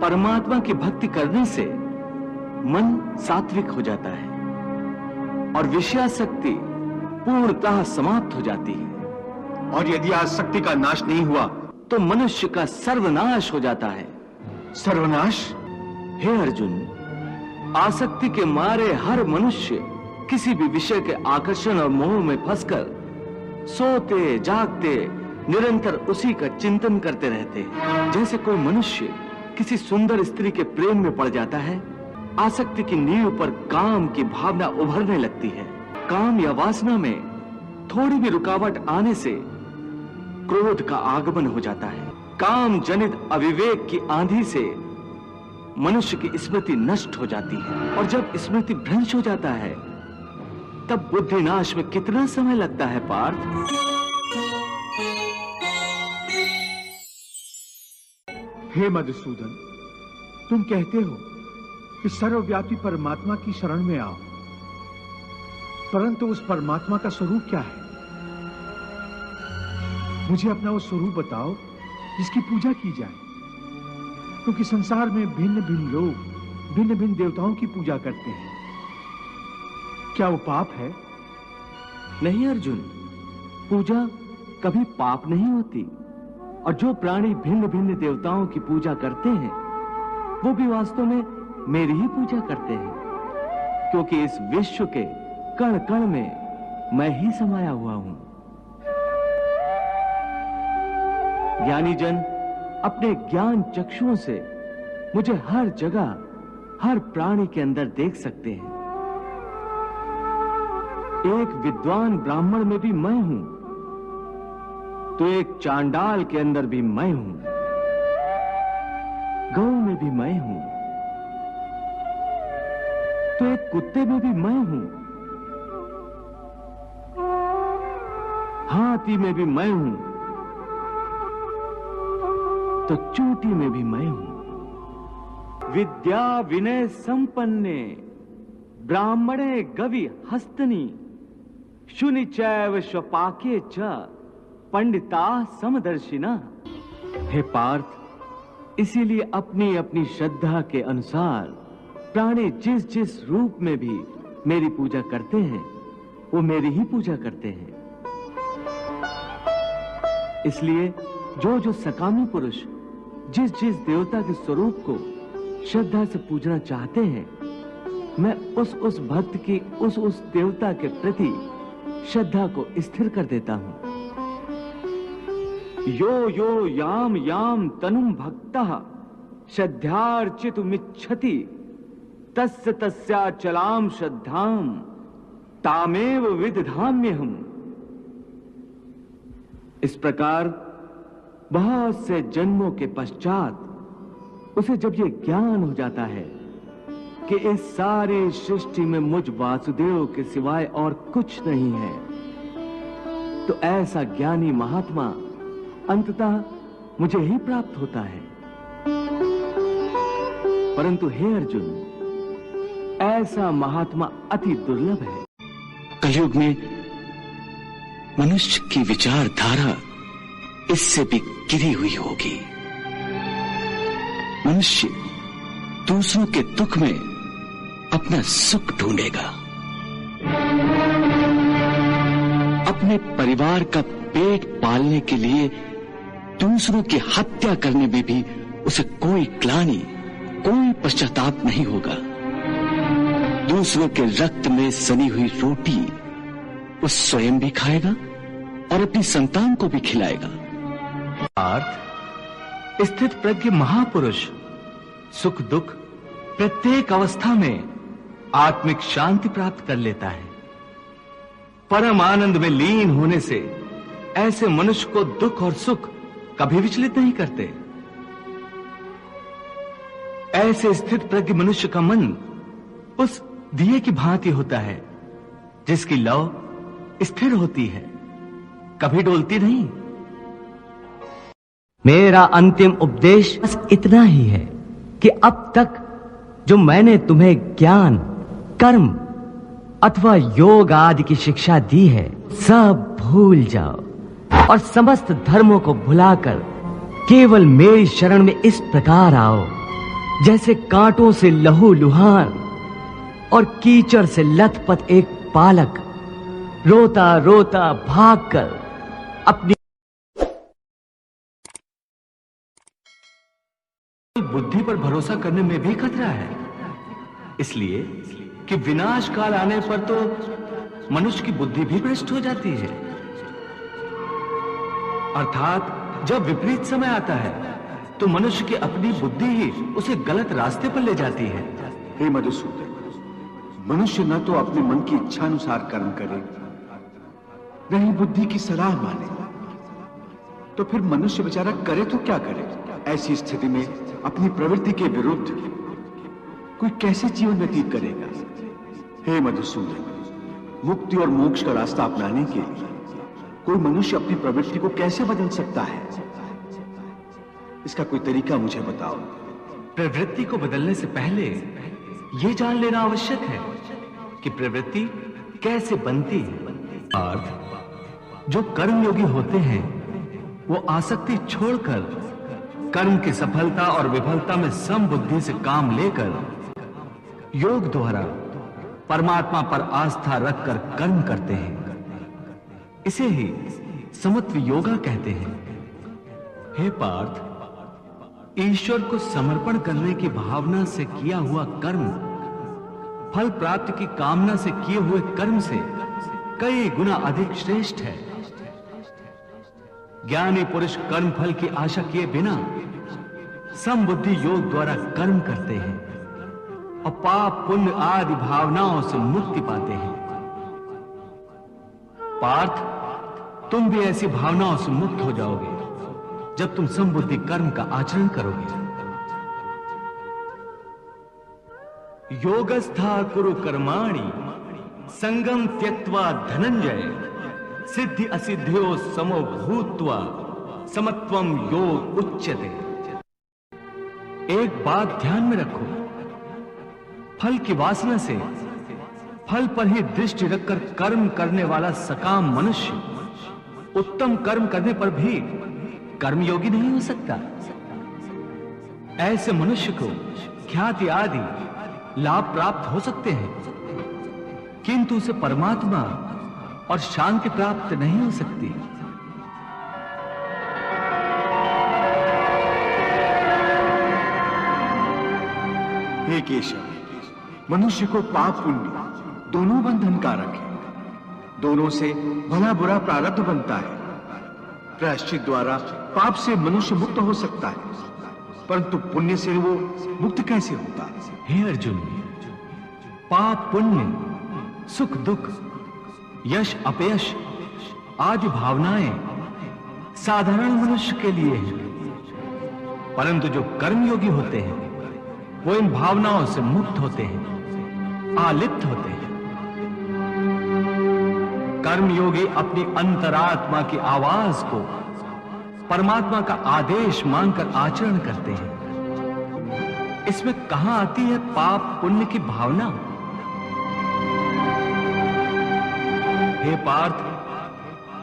परमात्मा की भक्ति करने से मन सात्विक हो जाता है और विषयासक्ति पूर्णतः समाप्त हो जाती है। और यदि आसक्ति का नाश नहीं हुआ तो मनुष्य का सर्वनाश हो जाता है। सर्वनाश? हे अर्जुन, आसक्ति के मारे हर मनुष्य किसी भी विषय के आकर्षण और मोह में फंसकर सोते जागते निरंतर उसी का चिंतन करते रहते हैं। जैसे कोई मनुष्य किसी सुंदर स्त्री के प्रेम में पड़ जाता है, आसक्ति की नींव पर काम की भावना उभरने लगती है। काम या वासना में थोड़ी भी रुकावट आने से क्रोध का आगमन हो जाता है। काम जनित अविवेक की आंधी से मनुष्य की स्मृति नष्ट हो जाती है और जब स्मृति भ्रंश हो जाता है तब बुद्धिनाश में कितना समय लगता है पार्थ? हे मधुसूदन, तुम कहते हो कि सर्वव्यापी परमात्मा की शरण में आओ, परंतु उस परमात्मा का स्वरूप क्या है? मुझे अपना वो स्वरूप बताओ जिसकी पूजा की जाए, क्योंकि संसार में भिन्न भिन्न लोग भिन्न भिन्न देवताओं की पूजा करते हैं। क्या वो पाप है? नहीं अर्जुन, पूजा कभी पाप नहीं होती और जो प्राणी भिन्न भिन्न देवताओं की पूजा करते हैं वो भी वास्तव में मेरी ही पूजा करते हैं, क्योंकि इस विश्व के कण कण में मैं ही समाया हुआ हूं। ज्ञानी जन अपने ज्ञान चक्षुओं से मुझे हर जगह हर प्राणी के अंदर देख सकते हैं। एक विद्वान ब्राह्मण में भी मैं हूं तो एक चांडाल के अंदर भी मैं हूं, गौ में भी मैं हूं तो एक कुत्ते में भी मैं हूं, हाथी में भी मैं हूं तो चूंटी में भी मैं हूं। विद्या विनय संपन्ने ब्राह्मणे गवि हस्तनी शुनि चैव स्वपाके च पंडिता समदर्शिना। हे पार्थ, इसीलिए अपनी अपनी श्रद्धा के अनुसार प्राणी जिस जिस रूप में भी मेरी पूजा करते हैं वो मेरी ही पूजा करते हैं। इसलिए जो जो सकामी पुरुष जिस जिस देवता के स्वरूप को श्रद्धा से पूजना चाहते हैं, मैं उस भक्त की उस देवता के प्रति श्रद्धा को स्थिर कर देता हूं। यो यो याम याम तनुम भक्तः श्रद्धार्चितुमिच्छति तस्य तस्याचलाम श्रद्धाम तामेव विदधाम्यहम्। इस प्रकार बहुत से जन्मों के पश्चात उसे जब ये ज्ञान हो जाता है कि इस सारी सृष्टि में मुझ वासुदेव के सिवाय और कुछ नहीं है, तो ऐसा ज्ञानी महात्मा अंततः मुझे ही प्राप्त होता है। परंतु हे अर्जुन, ऐसा महात्मा अति दुर्लभ है। कलयुग में मनुष्य की विचारधारा इससे भी गिरी हुई होगी। मनुष्य दूसरों के दुख में अपना सुख ढूंढेगा, अपने परिवार का पेट पालने के लिए दूसरों की हत्या करने में भी उसे कोई ग्लानि, कोई पश्चाताप नहीं होगा। दूसरों के रक्त में सनी हुई रोटी वो स्वयं भी खाएगा और अपनी संतान को भी खिलाएगा। अर्थ स्थित प्रज्ञ महापुरुष सुख दुख प्रत्येक अवस्था में आत्मिक शांति प्राप्त कर लेता है। परम आनंद में लीन होने से ऐसे मनुष्य को दुख और सुख कभी विचलित नहीं करते। ऐसे स्थित प्रज्ञ मनुष्य का मन उस दिए की भांति होता है जिसकी लौ स्थिर होती है, कभी डोलती नहीं। मेरा अंतिम उपदेश बस इतना ही है कि अब तक जो मैंने तुम्हें ज्ञान, कर्म अथवा योग आदि की शिक्षा दी है, सब भूल जाओ और समस्त धर्मों को भुलाकर केवल मेरी शरण में इस प्रकार आओ जैसे कांटों से लहूलुहान और कीचड़ से लथपथ एक बालक रोता रोता भागकर अपनी बुद्धि पर भरोसा करने में भी खतरा है, इसलिए कि विनाश काल आने पर तो मनुष्य की बुद्धि भी भ्रष्ट हो जाती है। अर्थात जब विपरीत समय आता है तो मनुष्य की अपनी बुद्धि ही उसे गलत रास्ते पर ले जाती है। हे मधुसूदन, मनुष्य न तो अपने मन की इच्छा अनुसार कर्म करे, न ही बुद्धि की सलाह माने, तो फिर मनुष्य बेचारा करे तो क्या करे? ऐसी स्थिति में अपनी प्रवृत्ति के विरुद्ध कोई कैसे जीवन व्यतीत करेगा? हे मधुसूदन, मुक्ति और मोक्ष का रास्ता अपनाने के लिए कोई मनुष्य अपनी प्रवृत्ति को कैसे बदल सकता है? इसका कोई तरीका मुझे बताओ। प्रवृत्ति को बदलने से पहले यह जान लेना आवश्यक है कि प्रवृत्ति कैसे बनती है। अर्थ जो कर्मयोगी होते हैं वो आसक्ति छोड़कर कर्म की सफलता और विफलता में समबुद्धि से काम लेकर योग द्वारा परमात्मा पर आस्था रखकर कर्म करते हैं। इसे ही समत्व योगा कहते हैं। हे पार्थ, ईश्वर को समर्पण करने की भावना से किया हुआ कर्म फल प्राप्ति की कामना से किए हुए कर्म से कई गुना अधिक श्रेष्ठ है। ज्ञानी पुरुष कर्म फल की आशा किए बिना समबुद्धि योग द्वारा कर्म करते हैं और पाप पुण्य आदि भावनाओं से मुक्ति पाते हैं। पार्थ, तुम भी ऐसी भावनाओं से मुक्त हो जाओगे जब तुम समबुद्धि कर्म का आचरण करोगे। योगस्था कुरु कर्माणि संगम त्यक्त्वा धनंजय सिद्धि असिद्ध्यो समो भूत्वा समत्वम योग उच्यते। एक बात ध्यान में रखो, फल की वासना से फल पर ही दृष्टि रखकर कर्म करने वाला सकाम मनुष्य उत्तम कर्म करने पर भी कर्मयोगी नहीं हो सकता। ऐसे मनुष्य को ख्याति आदि लाभ प्राप्त हो सकते हैं, किंतु उसे परमात्मा और शांति प्राप्त नहीं हो सकती। हे केशव, मनुष्य को पाप पुण्य दोनों बंधन कारक है। दोनों से भला बुरा प्रारब्ध बनता है। प्रायश्चित द्वारा पाप से मनुष्य मुक्त हो सकता है, परंतु पुण्य से वो मुक्त कैसे होता है? हे अर्जुन, पाप पुण्य, सुख दुख, यश अपयश आदि भावनाएं साधारण मनुष्य के लिए हैं, परंतु जो कर्मयोगी होते हैं वो इन भावनाओं से मुक्त होते हैं, आलिप्त होते हैं। कर्मयोगी अपनी अंतरात्मा की आवाज को परमात्मा का आदेश मानकर आचरण करते हैं। इसमें कहां आती है पाप पुण्य की भावना? हे पार्थ,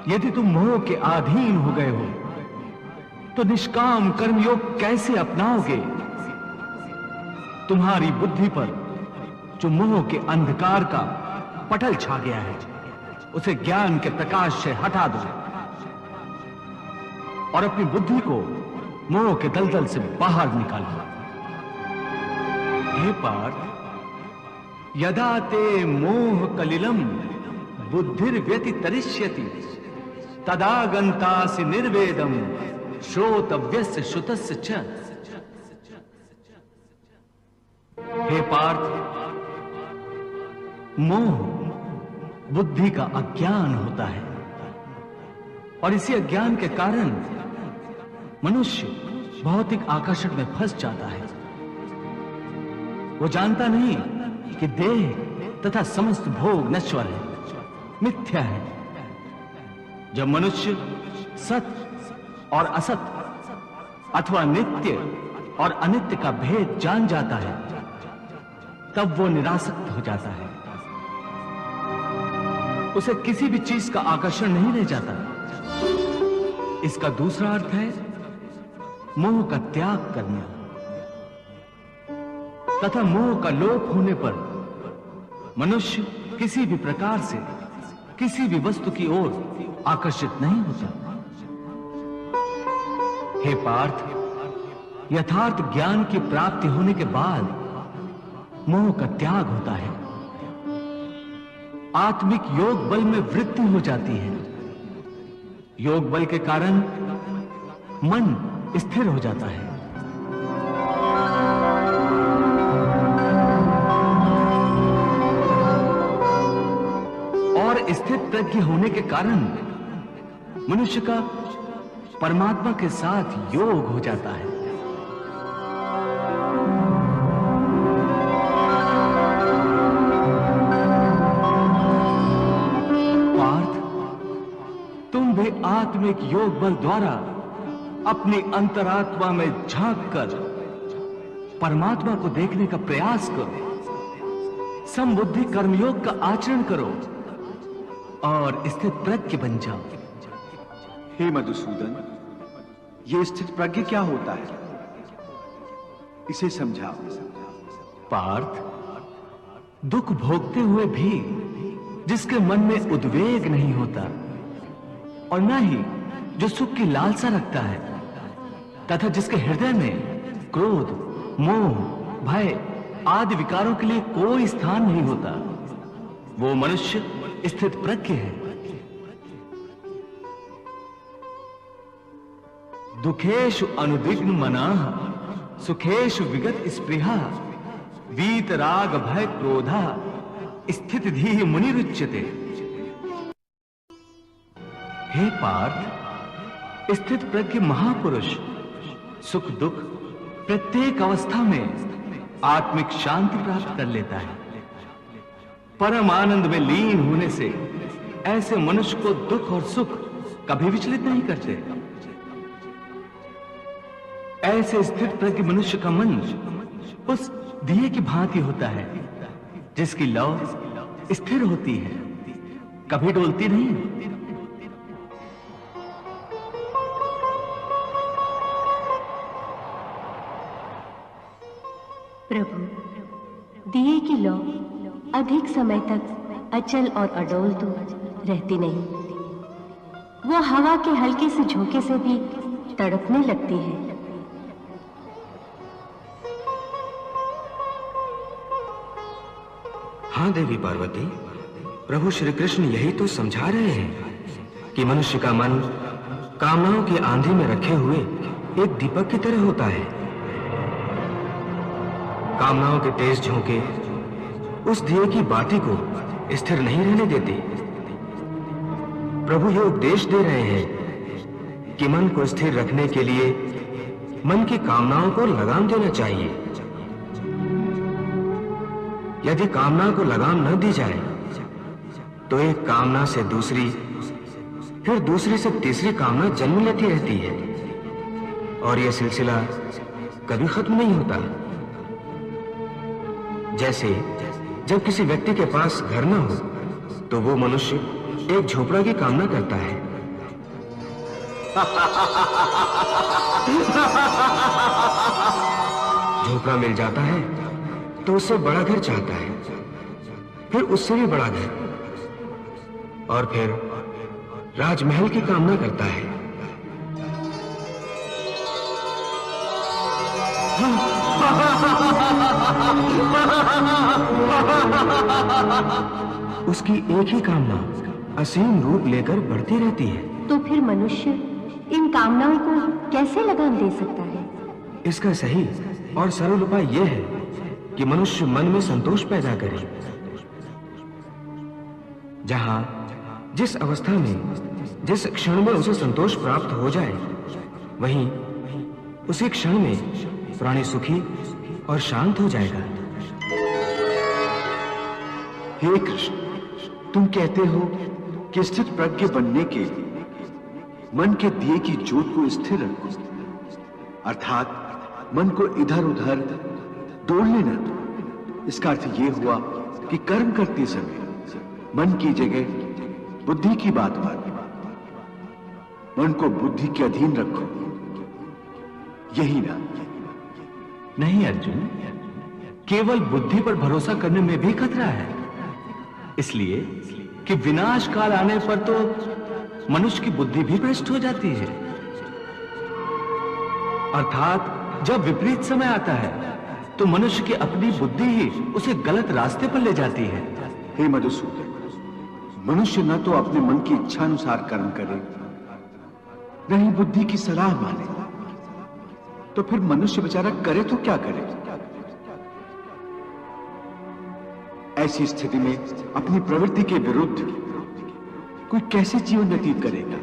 यदि तुम मोह के अधीन हो गए हो तो निष्काम कर्मयोग कैसे अपनाओगे? तुम्हारी बुद्धि पर जो मोह के अंधकार का पटल छा गया है उसे ज्ञान के प्रकाश से हटा दो और अपनी बुद्धि को मोह के दलदल से बाहर निकालो। हे पार्थ, यदा ते मोह कलिलम बुद्धिर्व्यतितरिष्यति तदा गन्तासि निर्वेदम श्रोतव्यस्य श्रुतस्य च। हे पार्थ, मोह बुद्धि का अज्ञान होता है और इसी अज्ञान के कारण मनुष्य भौतिक आकर्षण में फंस जाता है। वो जानता नहीं कि देह तथा समस्त भोग नश्वर है, मिथ्या है। जब मनुष्य सत और असत अथवा नित्य और अनित्य का भेद जान जाता है तब वो निरासक्त हो जाता है। उसे किसी भी चीज का आकर्षण नहीं रह जाता। इसका दूसरा अर्थ है मोह का त्याग करना। तथा मोह का लोप होने पर मनुष्य किसी भी प्रकार से किसी भी वस्तु की ओर आकर्षित नहीं होता। हे पार्थ, यथार्थ ज्ञान की प्राप्ति होने के बाद मोह का त्याग होता है, आत्मिक योग बल में वृद्धि हो जाती है। योग बल के कारण मन स्थिर हो जाता है। और स्थित प्रज्ञ होने के कारण मनुष्य का परमात्मा के साथ योग हो जाता है। पार्थ, तुम भी आत्मिक योग बल द्वारा अपनी अंतरात्मा में झांक कर परमात्मा को देखने का प्रयास करो। समबुद्धि कर्मयोग का आचरण करो और स्थित प्रज्ञ बन जाओ। हे मधुसूदन, ये स्थित प्रज्ञ क्या होता है, इसे समझाओ। पार्थ, दुख भोगते हुए भी जिसके मन में उद्वेग नहीं होता और न ही जो सुख की लालसा रखता है तथा जिसके हृदय में क्रोध, मोह, भय आदि विकारों के लिए कोई स्थान नहीं होता, वो मनुष्य स्थित प्रज्ञ है। दुखेषु अनुद्विग्न मनाः सुखेषु विगत स्पृहा वीत राग भय क्रोधा स्थित धीः मुनिरुच्यते। हे पार्थ, स्थित प्रज्ञ महापुरुष सुख दुख प्रत्येक अवस्था में आत्मिक शांति प्राप्त कर लेता है। परम आनंद में लीन होने से ऐसे मनुष्य को दुख और सुख कभी विचलित नहीं करते। ऐसे स्थित प्रज्ञ मनुष्य का मन उस दिए की भांति होता है जिसकी लौ स्थिर होती है, कभी डोलती नहीं। प्रभु, दिए की लौ अधिक समय तक अचल और अडोल तो रहती नहीं, वो हवा के हल्के से झोंके से भी तड़पने लगती है। हाँ देवी पार्वती, प्रभु श्री कृष्ण यही तो समझा रहे हैं कि मनुष्य का मन कामनाओं की आंधी में रखे हुए एक दीपक की तरह होता है। कामनाओं के तेज झोंके उस दिए की बाती को स्थिर नहीं रहने देते। प्रभु ये उपदेश दे रहे हैं कि मन को स्थिर रखने के लिए मन की कामनाओं को लगाम देना चाहिए। यदि कामना को लगाम न दी जाए तो एक कामना से दूसरी, फिर दूसरी से तीसरी कामना जन्म लेती रहती है और यह सिलसिला कभी खत्म नहीं होता। जैसे जब किसी व्यक्ति के पास घर न हो तो वो मनुष्य एक झोपड़ा की कामना करता है। झोपड़ा मिल जाता है तो उससे बड़ा घर चाहता है, फिर उससे भी बड़ा घर, और फिर राजमहल की कामना करता है। उसकी एक ही कामना असीम रूप लेकर बढ़ती रहती है। तो फिर मनुष्य इन कामनाओं को कैसे लगाम दे सकता है? इसका सही और सरल उपाय यह है कि मनुष्य मन में संतोष पैदा करे। जहां जिस अवस्था में जिस क्षण में उसे संतोष प्राप्त हो जाए, वहीं उसी क्षण में प्राणी सुखी और शांत हो जाएगा। हे कृष्ण, तुम कहते हो कि स्थित प्रज्ञ बनने के लिए मन के दिए की ज्योत को स्थिर रखो, अर्थात मन को इधर उधर दौड़ने न दो। इसका अर्थ यह हुआ कि कर्म करते समय मन की जगह बुद्धि की बात मानो, मन को बुद्धि के अधीन रखो, यही ना? नहीं अर्जुन, केवल बुद्धि पर भरोसा करने में भी खतरा है, इसलिए कि विनाश काल आने पर तो मनुष्य की बुद्धि भी भ्रष्ट हो जाती है। अर्थात जब विपरीत समय आता है तो मनुष्य की अपनी बुद्धि ही उसे गलत रास्ते पर ले जाती है। हे मधुसूदन, मनुष्य न तो अपने मन की इच्छानुसार कर्म करे, न ही बुद्धि की सलाह माने, तो फिर मनुष्य बेचारा करे तो क्या करे? ऐसी स्थिति में अपनी प्रवृत्ति के विरुद्ध कोई कैसे जीवन व्यतीत करेगा?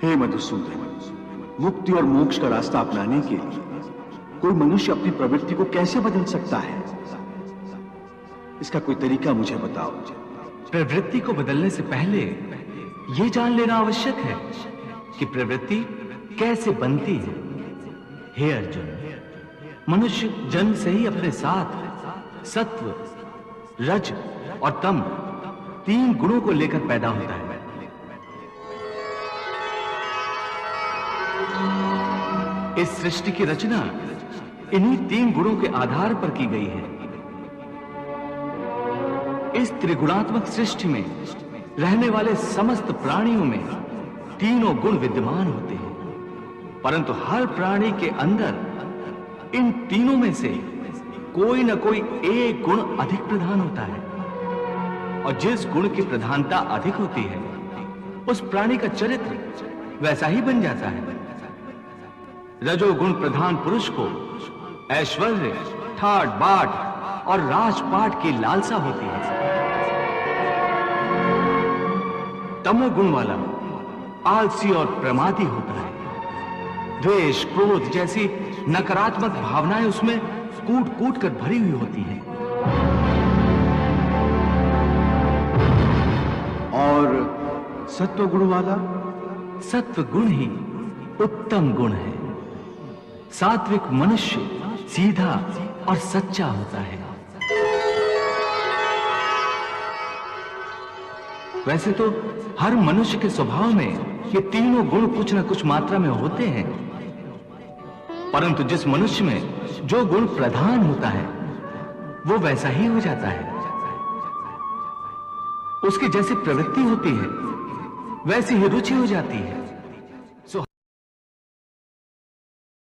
हे मधुसूदन, मुक्ति और मोक्ष का रास्ता अपनाने के लिए कोई मनुष्य अपनी प्रवृत्ति को कैसे बदल सकता है? इसका कोई तरीका मुझे बताओ। प्रवृत्ति को बदलने से पहले यह जान लेना आवश्यक है कि प्रवृत्ति कैसे बनती है। हे अर्जुन, मनुष्य जन्म से ही अपने साथ सत्व, रज और तम 3 गुणों को लेकर पैदा होता है। इस सृष्टि की रचना इन्हीं 3 गुणों के आधार पर की गई है। इस त्रिगुणात्मक सृष्टि में रहने वाले समस्त प्राणियों में तीनों गुण विद्यमान होते हैं, परंतु हर प्राणी के अंदर इन तीनों में से कोई न कोई एक गुण अधिक प्रधान होता है, और जिस गुण की प्रधानता अधिक होती है उस प्राणी का चरित्र वैसा ही बन जाता है। रजोगुण प्रधान पुरुष को ऐश्वर्य, ठाट बाट और राजपाट की लालसा होती है। तमोगुण वाला आलसी और प्रमादी होता है। द्वेष, क्रोध जैसी नकारात्मक भावनाएं उसमें कूट कूट कर भरी हुई होती हैं। और सत्व गुण वाला? सत्व गुण ही उत्तम गुण है। सात्विक मनुष्य सीधा और सच्चा होता है। वैसे तो हर मनुष्य के स्वभाव में ये तीनों गुण कुछ न कुछ मात्रा में होते हैं, परंतु जिस मनुष्य में जो गुण प्रधान होता है वो वैसा ही हो जाता है। उसकी जैसी प्रवृत्ति होती है वैसी ही रुचि हो जाती है।